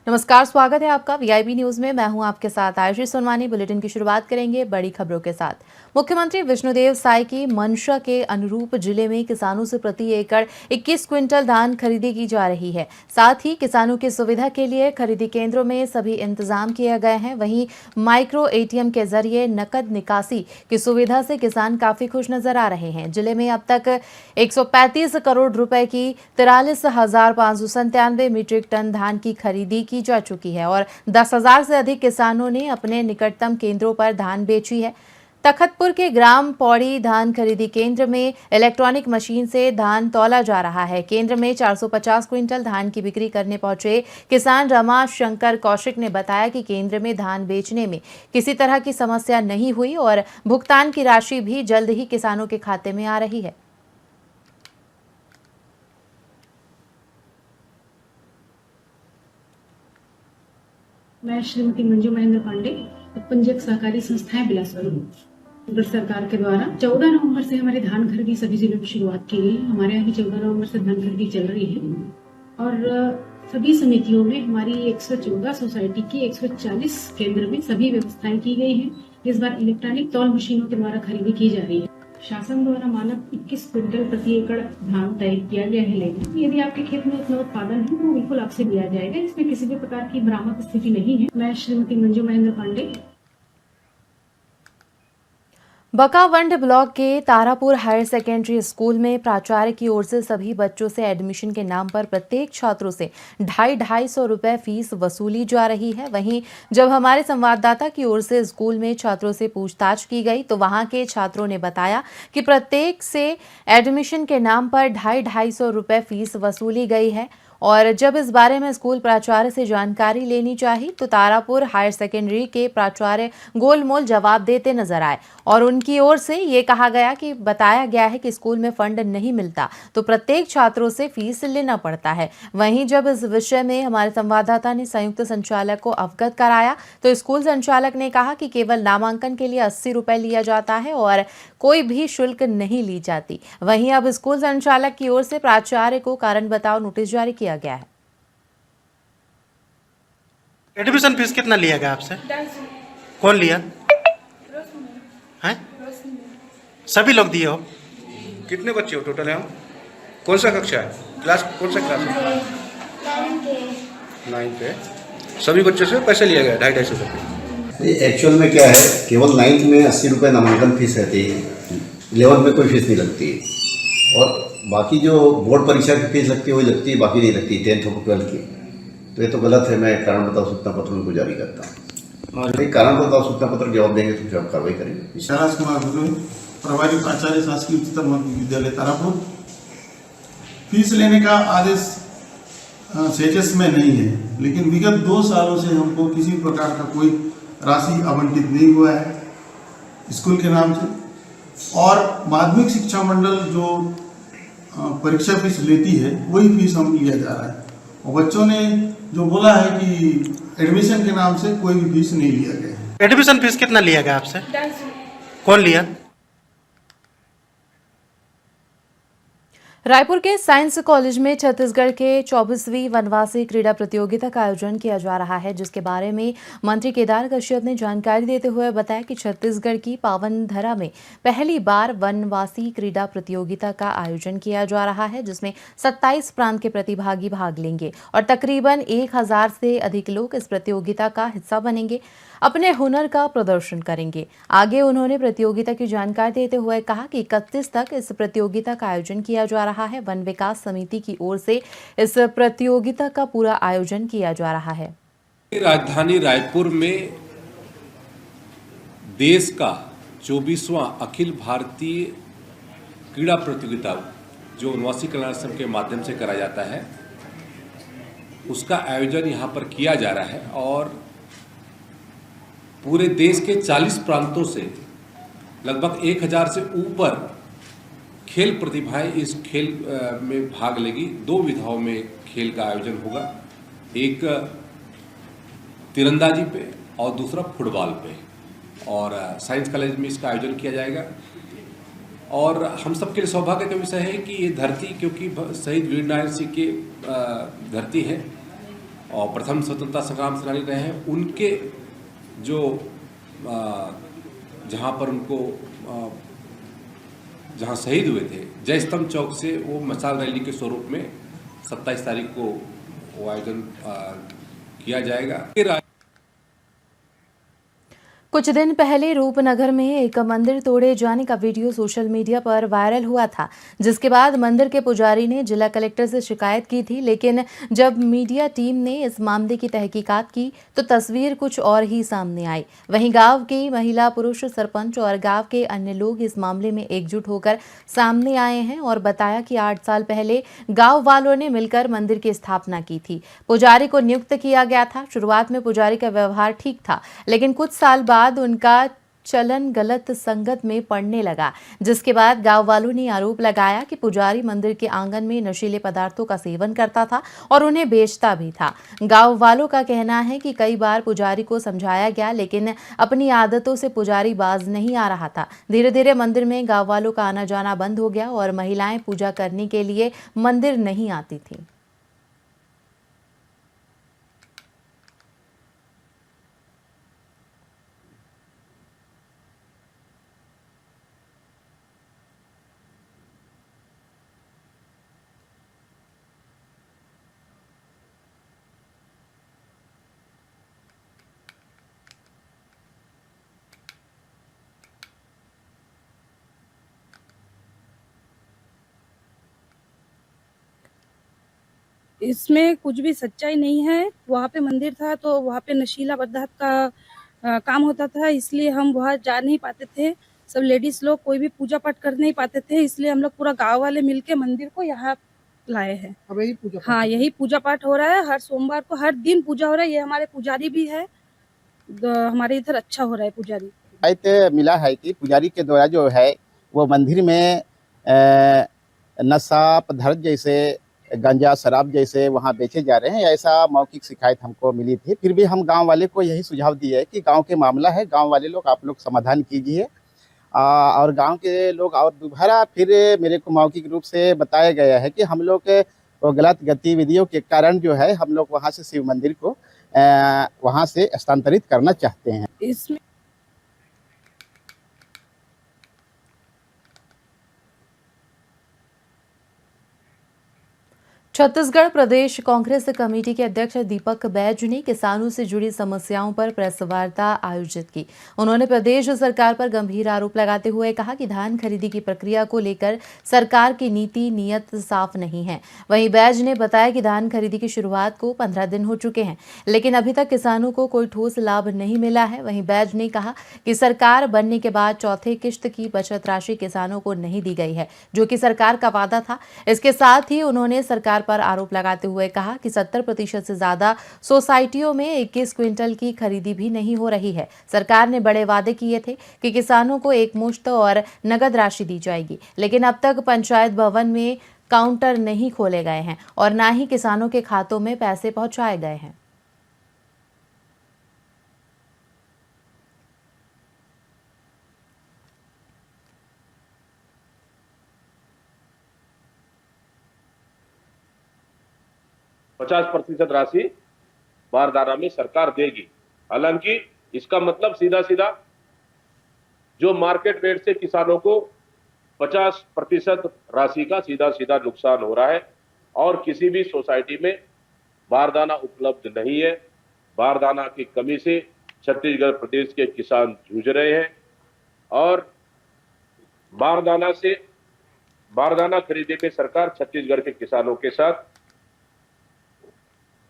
नमस्कार, स्वागत है आपका वीआईबी न्यूज में। मैं हूं आपके साथ आयुषी सोनवानी। बुलेटिन की शुरुआत करेंगे बड़ी खबरों के साथ। मुख्यमंत्री विष्णुदेव साय की मंशा के अनुरूप जिले में किसानों से प्रति एकड़ 21 क्विंटल धान खरीदी की जा रही है। साथ ही किसानों की सुविधा के लिए खरीदी केंद्रों में सभी इंतजाम किए गए हैं। वहीं माइक्रो एटीएम के जरिए नकद निकासी की सुविधा से किसान काफी खुश नजर आ रहे हैं। जिले में अब तक 135 करोड़ रुपए की 43,597 मीट्रिक टन धान की खरीदी की जा चुकी है और 10,000 से अधिक किसानों ने अपने निकटतम केंद्रों पर धान बेची है। तखतपुर के ग्राम पौड़ी धान खरीदी केंद्र में इलेक्ट्रॉनिक मशीन से धान तौला जा रहा है। केंद्र में 450 क्विंटल धान की बिक्री करने पहुंचे किसान रमा शंकर कौशिक ने बताया कि केंद्र में धान बेचने में किसी तरह की समस्या नहीं हुई और भुगतान की राशि भी जल्द ही किसानों के खाते में आ रही है। मैं श्रीमती मंजू महेंद्र पांडे, पंजीयक सहकारी संस्थाएं बिलासपुर केंद्र सरकार के द्वारा 14 नवंबर से हमारे धान खरीदी सभी जिलों की शुरुआत की गई। हमारे यहाँ भी 14 नवंबर से धान खरीदी चल रही है और सभी समितियों में हमारी 114 सोसाइटी की 140 केंद्र में सभी व्यवस्थाएं की गई हैं। इस बार इलेक्ट्रॉनिक तौल मशीनों के द्वारा खरीदी की जा रही है। शासन द्वारा मानक 21 क्विंटल प्रति एकड़ धान तय किया गया है लेना। यदि आपके खेत में उतना उत्पादन है तो बिल्कुल आपसे लिया जाएगा। इसमें किसी भी प्रकार की भ्रामक स्थिति नहीं है। मैं श्रीमती मंजू महेंद्र पांडे। बकावंड ब्लॉक के तारापुर हायर सेकेंडरी स्कूल में प्राचार्य की ओर से सभी बच्चों से एडमिशन के नाम पर प्रत्येक छात्रों से 250 रुपए फीस वसूली जा रही है। वहीं जब हमारे संवाददाता की ओर से स्कूल में छात्रों से पूछताछ की गई तो वहां के छात्रों ने बताया कि प्रत्येक से एडमिशन के नाम पर 250 रुपए फीस वसूली गई है और जब इस बारे में स्कूल प्राचार्य से जानकारी लेनी चाहिए तो तारापुर हायर सेकेंडरी के प्राचार्य गोलमोल जवाब देते नजर आए और उनकी ओर से ये कहा गया कि बताया गया है कि स्कूल में फंड नहीं मिलता तो प्रत्येक छात्रों से फीस लेना पड़ता है। वहीं जब इस विषय में हमारे संवाददाता ने संयुक्त संचालक को अवगत कराया तो स्कूल संचालक ने कहा कि केवल नामांकन के लिए 80 रुपए लिया जाता है और कोई भी शुल्क नहीं ली जाती। वहीं अब स्कूल संचालक की ओर से प्राचार्य को कारण बताओ नोटिस जारी किया गया है। एडमिशन फीस कितना लिया गया आपसे? कौन लिया है? सभी लोग दिए हो? कितने बच्चे हो टोटल यहाँ? कौन सा कक्षा है? क्लास कौन सा क्लास है? 9th है। सभी बच्चों से पैसे लिया गया 250 रुपये। एक्चुअल में क्या है, केवल 9th में 80 रुपये नामांकन फीस रहती है, 11th में कोई फीस नहीं लगती और बाकी जो बोर्ड परीक्षा की फीस लगती है वही लगती है, बाकी नहीं लगती 10th और 12th की। तो ये तो गलत है। मैं कारण बताओ सूचना पत्र उनको जारी करता हूँ और नहीं कारण बताओ सूचना पत्र जवाब देंगे तो फिर हम कार्रवाई करेंगे। शराज कुमार गुरु, प्रभारी प्राचार्य शासकीय उच्चतर माध्यमिक विद्यालय तारापुर। फीस लेने का आदेश सेजेस में नहीं है, लेकिन विगत 2 सालों से हमको किसी प्रकार का कोई राशि आवंटित नहीं हुआ है स्कूल के नाम से और माध्यमिक शिक्षा मंडल जो परीक्षा फीस लेती है वही फीस हम लिया जा रहा है और बच्चों ने जो बोला है कि एडमिशन के नाम से कोई भी फीस नहीं लिया गया है। एडमिशन फीस कितना लिया गया आपसे? कौन लिया? रायपुर के साइंस कॉलेज में छत्तीसगढ़ के 24वीं वनवासी क्रीड़ा प्रतियोगिता का आयोजन किया जा रहा है, जिसके बारे में मंत्री केदार कश्यप ने जानकारी देते हुए बताया कि छत्तीसगढ़ की पावन धरा में पहली बार वनवासी क्रीड़ा प्रतियोगिता का आयोजन किया जा रहा है, जिसमें 27 प्रांत के प्रतिभागी भाग लेंगे और तकरीबन 1000 से अधिक लोग इस प्रतियोगिता का हिस्सा बनेंगे, अपने हुनर का प्रदर्शन करेंगे। आगे उन्होंने प्रतियोगिता की जानकारी देते हुए कहा कि 31 तक इस प्रतियोगिता का आयोजन किया जा रहा है। वन विकास समिति की ओर से इस प्रतियोगिता का पूरा आयोजन किया जा रहा है। राजधानी रायपुर में देश का 24वां अखिल भारतीय क्रीड़ा प्रतियोगिता जो वनवासी कल्याण आश्रम के माध्यम से कराया जाता है उसका आयोजन यहाँ पर किया जा रहा है और पूरे देश के 40 प्रांतों से लगभग 1000 से ऊपर खेल प्रतिभाएं इस खेल में भाग लेगी। 2 विधाओं में खेल का आयोजन होगा, एक तीरंदाजी पे और दूसरा फुटबॉल पे और साइंस कॉलेज में इसका आयोजन किया जाएगा। और हम सबके लिए सौभाग्य का विषय है कि ये धरती क्योंकि शहीद वीर नारायण सिंह की धरती है और प्रथम स्वतंत्रता संग्राम सेनानी रहे हैं, उनके जो जहाँ पर उनको जहाँ शहीद हुए थे, जय स्तंभ चौक से वो मशाल रैली के स्वरूप में 27 तारीख को वो आयोजन किया जाएगा। कुछ दिन पहले रूपनगर में एक मंदिर तोड़े जाने का वीडियो सोशल मीडिया पर वायरल हुआ था, जिसके बाद मंदिर के पुजारी ने जिला कलेक्टर से शिकायत की थी। लेकिन जब मीडिया टीम ने इस मामले की तहकीकात की तो तस्वीर कुछ और ही सामने आई। वहीं गांव की महिला, पुरुष सरपंच और गांव के अन्य लोग इस मामले में एकजुट होकर सामने आए हैं और बताया कि 8 साल पहले गाँव वालों ने मिलकर मंदिर की स्थापना की थी। पुजारी को नियुक्त किया गया था। शुरुआत में पुजारी का व्यवहार ठीक था, लेकिन कुछ साल बाद उनका चलन गलत संगत में पड़ने लगा, जिसके बाद गांव वालों ने आरोप लगाया कि पुजारी मंदिर के आंगन में नशीले पदार्थों का सेवन करता था और उन्हें बेचता भी था। गांव वालों का कहना है कि कई बार पुजारी को समझाया गया, लेकिन अपनी आदतों से पुजारी बाज नहीं आ रहा था। धीरे धीरे मंदिर में गांव वालों का आना जाना बंद हो गया और महिलाएं पूजा करने के लिए मंदिर नहीं आती थी। इसमें कुछ भी सच्चाई नहीं है। वहाँ पे मंदिर था तो वहाँ पे नशीला पदार्थ का काम होता था, इसलिए हम वहाँ जा नहीं पाते थे। सब लेडीज लोग कोई भी पूजा पाठ कर नहीं पाते थे, इसलिए हम लोग पूरा गांव वाले मिलके मंदिर को यहाँ लाए हैं। अब यही पूजा पाठ, हाँ, यही पूजा पाठ हो रहा है। हर सोमवार को हर दिन पूजा हो रहा है। ये हमारे पुजारी भी है, हमारे इधर अच्छा हो रहा है पुजारी। मिला है कि पुजारी के द्वारा जो है वो मंदिर में नशा पदार्थ जैसे गांजा, शराब जैसे वहाँ बेचे जा रहे हैं, ऐसा मौखिक शिकायत हमको मिली थी। फिर भी हम गांव वाले को यही सुझाव दिए कि गांव के मामला है, गांव वाले लोग आप लोग समाधान कीजिए। और गांव के लोग और दोबारा फिर मेरे को मौखिक रूप से बताया गया है कि हम लोग वो गलत गतिविधियों के कारण जो है हम लोग वहाँ से शिव मंदिर को वहाँ से स्थानांतरित करना चाहते हैं। इसमें छत्तीसगढ़ प्रदेश कांग्रेस कमेटी के अध्यक्ष दीपक बैज ने किसानों से जुड़ी समस्याओं पर प्रेस वार्ता आयोजित की। उन्होंने प्रदेश सरकार पर गंभीर आरोप लगाते हुए कहा कि धान खरीदी की प्रक्रिया को लेकर सरकार की नीति नीयत साफ नहीं है। वहीं बैज ने बताया कि धान खरीदी की शुरुआत को 15 दिन हो चुके हैं, लेकिन अभी तक किसानों को कोई ठोस लाभ नहीं मिला है। वहीं बैज ने कहा कि सरकार बनने के बाद चौथे किश्त की बचत राशि किसानों को नहीं दी गई है, जो कि सरकार का वादा था। इसके साथ ही उन्होंने सरकार पर आरोप लगाते हुए कहा कि 70% से ज्यादा सोसाइटियों में 21 क्विंटल की खरीदी भी नहीं हो रही है। सरकार ने बड़े वादे किए थे कि किसानों को एक मुश्त और नगद राशि दी जाएगी, लेकिन अब तक पंचायत भवन में काउंटर नहीं खोले गए हैं और न ही किसानों के खातों में पैसे पहुंचाए गए हैं। पचास % राशि बारदाना में सरकार देगी। हालांकि इसका मतलब सीधा सीधा जो मार्केट रेट से किसानों को 50% राशि का सीधा सीधा नुकसान हो रहा है और किसी भी सोसाइटी में बारदाना उपलब्ध नहीं है। बारदाना की कमी से छत्तीसगढ़ प्रदेश के किसान जूझ रहे हैं और बारदाना खरीदने में सरकार छत्तीसगढ़ के किसानों के साथ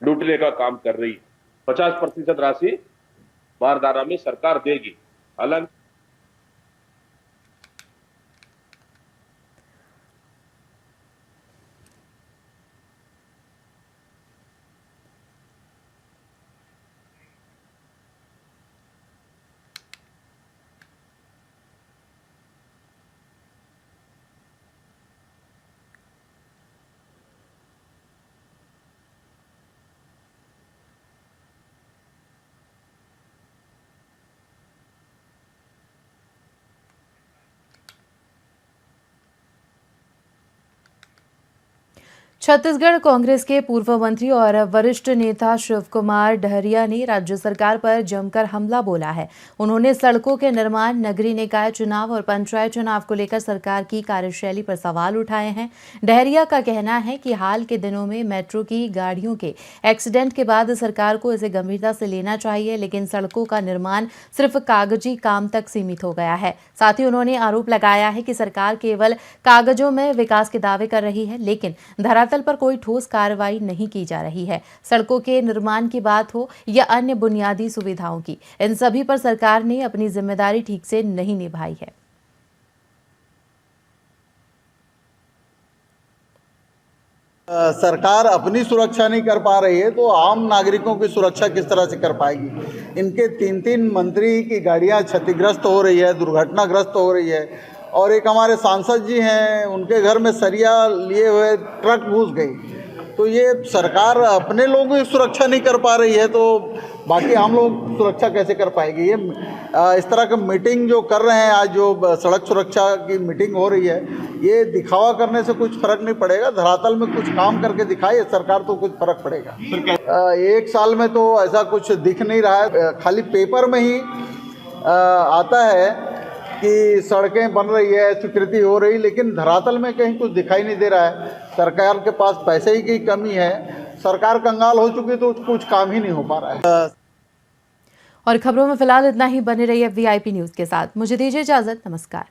लूटने का काम कर रही है। 50% राशि बारदाना में सरकार देगी। हालांकि छत्तीसगढ़ कांग्रेस के पूर्व मंत्री और वरिष्ठ नेता शिव कुमार डहरिया ने राज्य सरकार पर जमकर हमला बोला है। उन्होंने सड़कों के निर्माण, नगरीय निकाय चुनाव और पंचायत चुनाव को लेकर सरकार की कार्यशैली पर सवाल उठाए हैं। डहरिया का कहना है कि हाल के दिनों में मेट्रो की गाड़ियों के एक्सीडेंट के बाद सरकार को इसे गंभीरता से लेना चाहिए, लेकिन सड़कों का निर्माण सिर्फ कागजी काम तक सीमित हो गया है। साथ ही उन्होंने आरोप लगाया है कि सरकार केवल कागजों में विकास के दावे कर रही है, लेकिन धरातल पर कोई ठोस कार्रवाई नहीं की जा रही है। सड़कों के निर्माण की बात हो या अन्य बुनियादी सुविधाओं की, इन सभी पर सरकार ने अपनी जिम्मेदारी ठीक से नहीं निभाई है। सरकार अपनी सुरक्षा नहीं कर पा रही है तो आम नागरिकों की सुरक्षा किस तरह से कर पाएगी। इनके 3-3 मंत्री की गाड़ियां क्षतिग्रस्त हो रही है, दुर्घटनाग्रस्त हो रही है, और एक हमारे सांसद जी हैं, उनके घर में सरिया लिए हुए ट्रक घुस गई। तो ये सरकार अपने लोगों की सुरक्षा नहीं कर पा रही है तो बाकी हम लोग सुरक्षा कैसे कर पाएगी। ये इस तरह का मीटिंग जो कर रहे हैं, आज जो सड़क सुरक्षा की मीटिंग हो रही है, ये दिखावा करने से कुछ फर्क नहीं पड़ेगा। धरातल में कुछ काम करके दिखाए सरकार तो कुछ फर्क पड़ेगा। एक साल में तो ऐसा कुछ दिख नहीं रहा है, खाली पेपर में ही आता है कि सड़कें बन रही है, स्वीकृति हो रही, लेकिन धरातल में कहीं कुछ दिखाई नहीं दे रहा है। सरकार के पास पैसे ही की कमी है, सरकार कंगाल हो चुकी तो कुछ काम ही नहीं हो पा रहा है। और खबरों में फिलहाल इतना ही। बने रहिए VIP न्यूज़ के साथ। मुझे दीजिए इजाजत। नमस्कार।